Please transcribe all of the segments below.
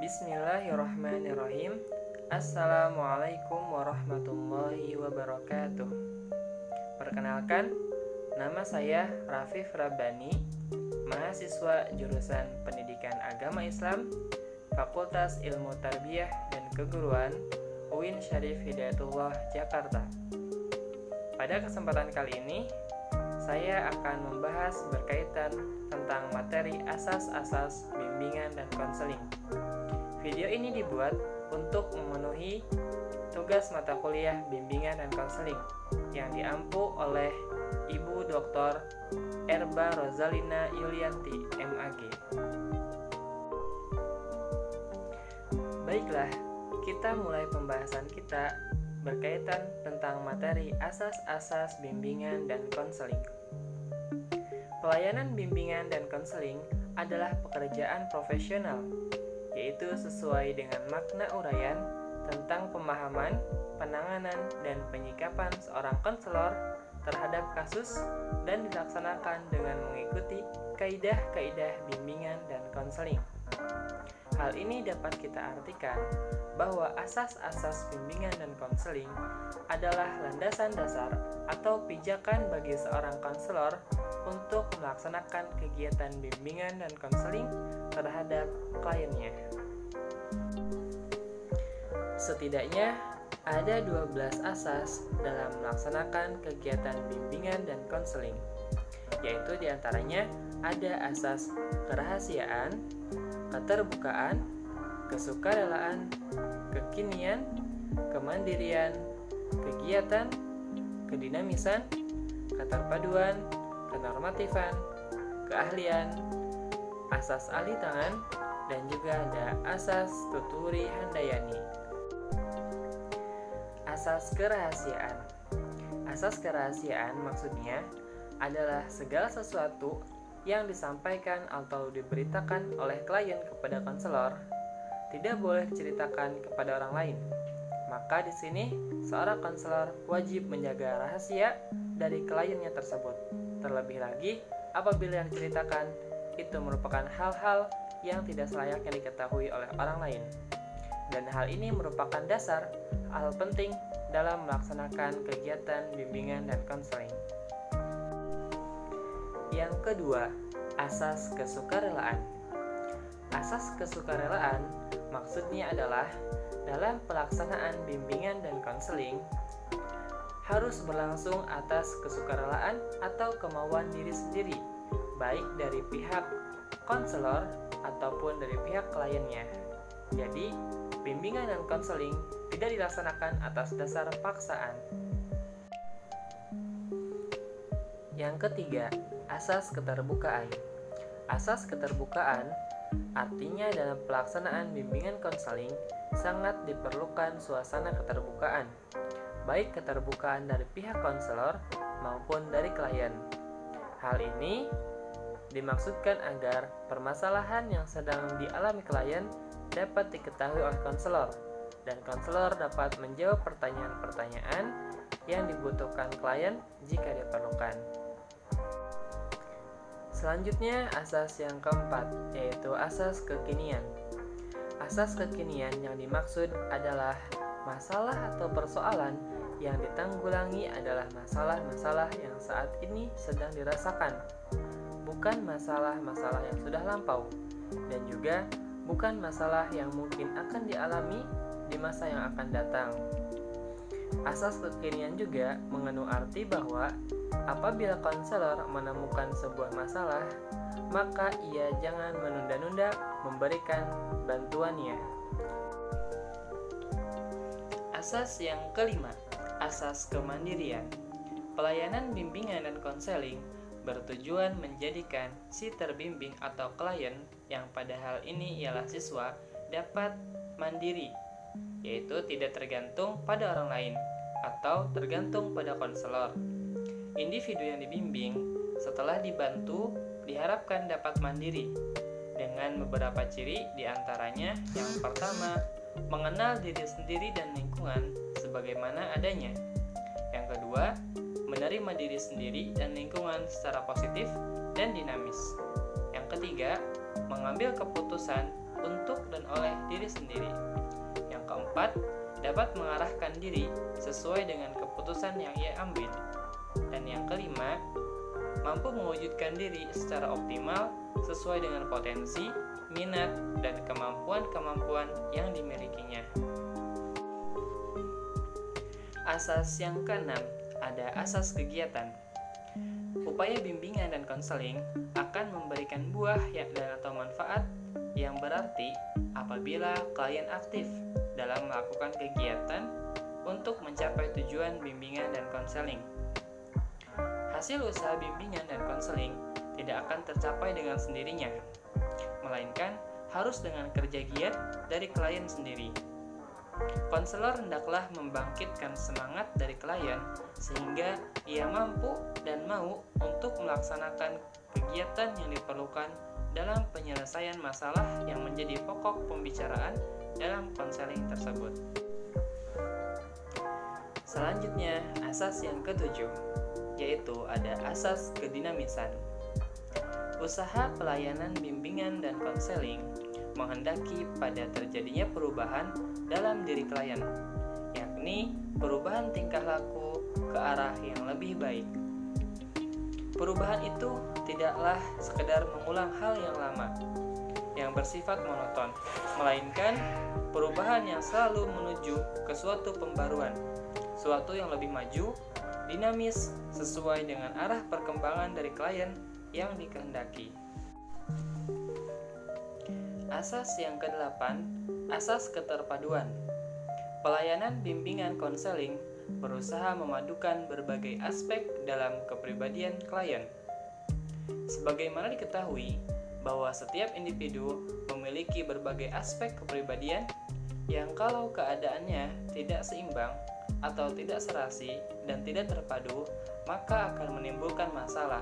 Bismillahirrahmanirrahim. Assalamualaikum warahmatullahi wabarakatuh. Perkenalkan, nama saya Rafif Rabbani, mahasiswa jurusan Pendidikan Agama Islam, Fakultas Ilmu Tarbiyah dan Keguruan, UIN Syarif Hidayatullah, Jakarta. Pada kesempatan kali ini, saya akan membahas berkaitan tentang materi asas-asas bimbingan dan konseling. Video ini dibuat untuk memenuhi tugas mata kuliah bimbingan dan konseling yang diampu oleh Ibu Dr. Erba Rozalina Yulianti, MAG. Baiklah, kita mulai pembahasan kita berkaitan tentang materi asas-asas bimbingan dan konseling. Pelayanan bimbingan dan konseling adalah pekerjaan profesional, yaitu sesuai dengan makna uraian tentang pemahaman, penanganan, dan penyikapan seorang konselor terhadap kasus dan dilaksanakan dengan mengikuti kaidah-kaidah bimbingan dan konseling. Hal ini dapat kita artikan bahwa asas-asas bimbingan dan konseling adalah landasan dasar atau pijakan bagi seorang konselor untuk melaksanakan kegiatan bimbingan dan konseling terhadap kliennya. Setidaknya ada 12 asas dalam melaksanakan kegiatan bimbingan dan konseling, yaitu diantaranya ada asas kerahasiaan, keterbukaan, kesukarelaan, kekinian, kemandirian, kegiatan, kedinamisan, keterpaduan, kenormatifan, keahlian, asas alih tangan, dan juga ada asas tuturi handayani. Asas kerahasiaan. Asas kerahasiaan maksudnya adalah segala sesuatu yang disampaikan atau diberitakan oleh klien kepada konselor tidak boleh diceritakan kepada orang lain. Maka di sini seorang konselor wajib menjaga rahasia dari kliennya tersebut. Terlebih lagi apabila yang diceritakan itu merupakan hal-hal yang tidak selayaknya diketahui oleh orang lain. Dan hal ini merupakan dasar hal penting dalam melaksanakan kegiatan bimbingan dan konseling. Yang kedua, asas kesukarelaan. Asas kesukarelaan maksudnya adalah dalam pelaksanaan bimbingan dan konseling harus berlangsung atas kesukarelaan atau kemauan diri sendiri, baik dari pihak konselor ataupun dari pihak kliennya. Jadi, bimbingan dan konseling tidak dilaksanakan atas dasar paksaan. Yang ketiga, asas keterbukaan. Asas keterbukaan artinya dalam pelaksanaan bimbingan konseling sangat diperlukan suasana keterbukaan, baik keterbukaan dari pihak konselor maupun dari klien. Hal ini dimaksudkan agar permasalahan yang sedang dialami klien dapat diketahui oleh konselor, dan konselor dapat menjawab pertanyaan-pertanyaan yang dibutuhkan klien jika diperlukan. Selanjutnya, asas yang keempat, yaitu asas kekinian. Asas kekinian yang dimaksud adalah masalah atau persoalan yang ditanggulangi adalah masalah-masalah yang saat ini sedang dirasakan, bukan masalah-masalah yang sudah lampau, dan juga bukan masalah yang mungkin akan dialami di masa yang akan datang. Asas kekinian juga mengandung arti bahwa apabila konselor menemukan sebuah masalah, maka ia jangan menunda-nunda memberikan bantuannya. Asas yang kelima, asas kemandirian. Pelayanan bimbingan dan konseling bertujuan menjadikan si terbimbing atau klien yang pada hal ini ialah siswa dapat mandiri, yaitu tidak tergantung pada orang lain atau tergantung pada konselor. Individu yang dibimbing setelah dibantu diharapkan dapat mandiri dengan beberapa ciri, diantaranya yang pertama, mengenal diri sendiri dan lingkungan sebagaimana adanya. Yang kedua, menerima diri sendiri dan lingkungan secara positif dan dinamis. Yang ketiga, mengambil keputusan untuk dan oleh diri sendiri. Yang keempat, dapat mengarahkan diri sesuai dengan keputusan yang ia ambil. Dan yang kelima, mampu mewujudkan diri secara optimal sesuai dengan potensi, minat, dan kemampuan-kemampuan yang dimilikinya. Asas yang keenam, ada asas kegiatan. Upaya bimbingan dan konseling akan memberikan buah dan atau manfaat yang berarti apabila klien aktif dalam melakukan kegiatan untuk mencapai tujuan bimbingan dan konseling. Hasil usaha bimbingan dan konseling tidak akan tercapai dengan sendirinya, melainkan harus dengan kerja giat dari klien sendiri. Konselor hendaklah membangkitkan semangat dari klien sehingga ia mampu dan mau untuk melaksanakan kegiatan yang diperlukan dalam penyelesaian masalah yang menjadi pokok pembicaraan dalam konseling tersebut. Selanjutnya, asas yang ketujuh, yaitu ada asas kedinamisan. Usaha pelayanan bimbingan dan konseling menghendaki pada terjadinya perubahan dalam diri klien, yakni perubahan tingkah laku ke arah yang lebih baik. Perubahan itu tidaklah sekedar mengulang hal yang lama, yang bersifat monoton, melainkan perubahan yang selalu menuju ke suatu pembaruan, suatu yang lebih maju, dinamis, sesuai dengan arah perkembangan dari klien yang dikehendaki. Asas yang kedelapan, asas keterpaduan. Pelayanan bimbingan konseling berusaha memadukan berbagai aspek dalam kepribadian klien. Sebagaimana diketahui bahwa setiap individu memiliki berbagai aspek kepribadian yang kalau keadaannya tidak seimbang atau tidak serasi dan tidak terpadu, maka akan menimbulkan masalah.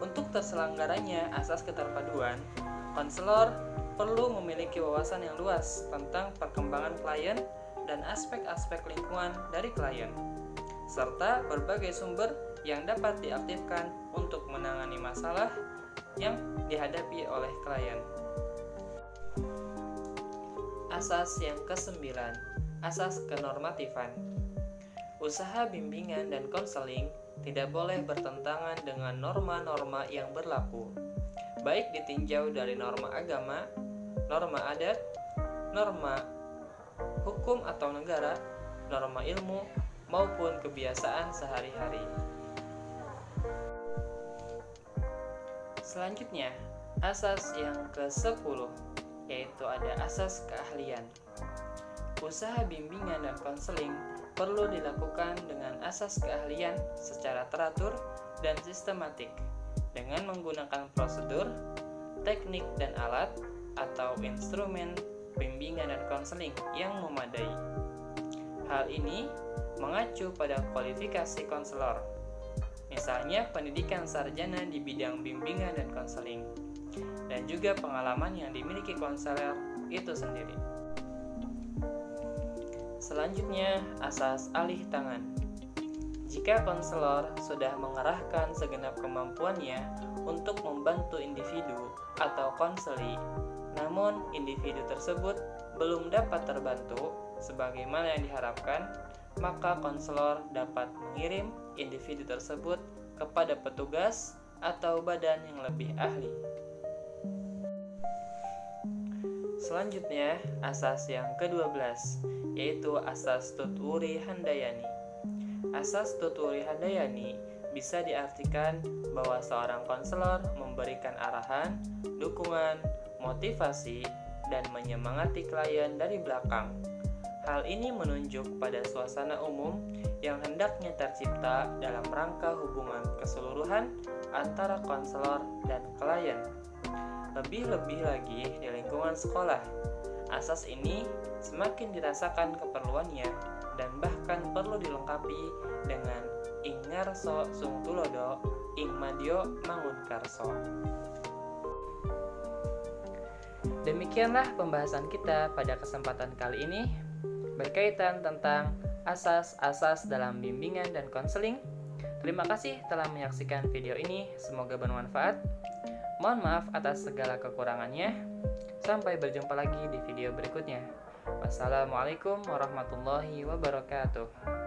Untuk terselenggaranya asas keterpaduan, konselor perlu memiliki wawasan yang luas tentang perkembangan klien dan aspek-aspek lingkungan dari klien, serta berbagai sumber yang dapat diaktifkan untuk menangani masalah yang dihadapi oleh klien. Asas yang kesembilan, asas kenormatifan. Usaha bimbingan dan konseling tidak boleh bertentangan dengan norma-norma yang berlaku, baik ditinjau dari norma agama, norma adat, norma hukum atau negara, norma ilmu, maupun kebiasaan sehari-hari. Selanjutnya, asas yang ke-10, yaitu ada asas keahlian. Usaha bimbingan dan konseling perlu dilakukan dengan asas keahlian secara teratur dan sistematik, dengan menggunakan prosedur, teknik dan alat, atau instrumen bimbingan dan konseling yang memadai. Hal ini mengacu pada kualifikasi konselor, misalnya pendidikan sarjana di bidang bimbingan dan konseling, dan juga pengalaman yang dimiliki konselor itu sendiri. Selanjutnya, asas alih tangan. Jika konselor sudah mengerahkan segenap kemampuannya untuk membantu individu atau konseli, namun individu tersebut belum dapat terbantu sebagaimana yang diharapkan, maka konselor dapat mengirim individu tersebut kepada petugas atau badan yang lebih ahli. Selanjutnya, asas yang ke-12, yaitu asas Tutwuri Handayani. Asas Tutwuri Handayani bisa diartikan bahwa seorang konselor memberikan arahan, dukungan, motivasi, dan menyemangati klien dari belakang. Hal ini menunjuk pada suasana umum yang hendaknya tercipta dalam rangka hubungan keseluruhan antara konselor dan klien. Lebih-lebih lagi di lingkungan sekolah, asas ini semakin dirasakan keperluannya dan bahkan perlu dilengkapi dengan ing ngarso sung tulodo, ing madyo mangunkarso. Demikianlah pembahasan kita pada kesempatan kali ini berkaitan tentang asas-asas dalam bimbingan dan konseling. Terima kasih telah menyaksikan video ini, semoga bermanfaat. Mohon maaf atas segala kekurangannya. Sampai berjumpa lagi di video berikutnya. Wassalamualaikum warahmatullahi wabarakatuh.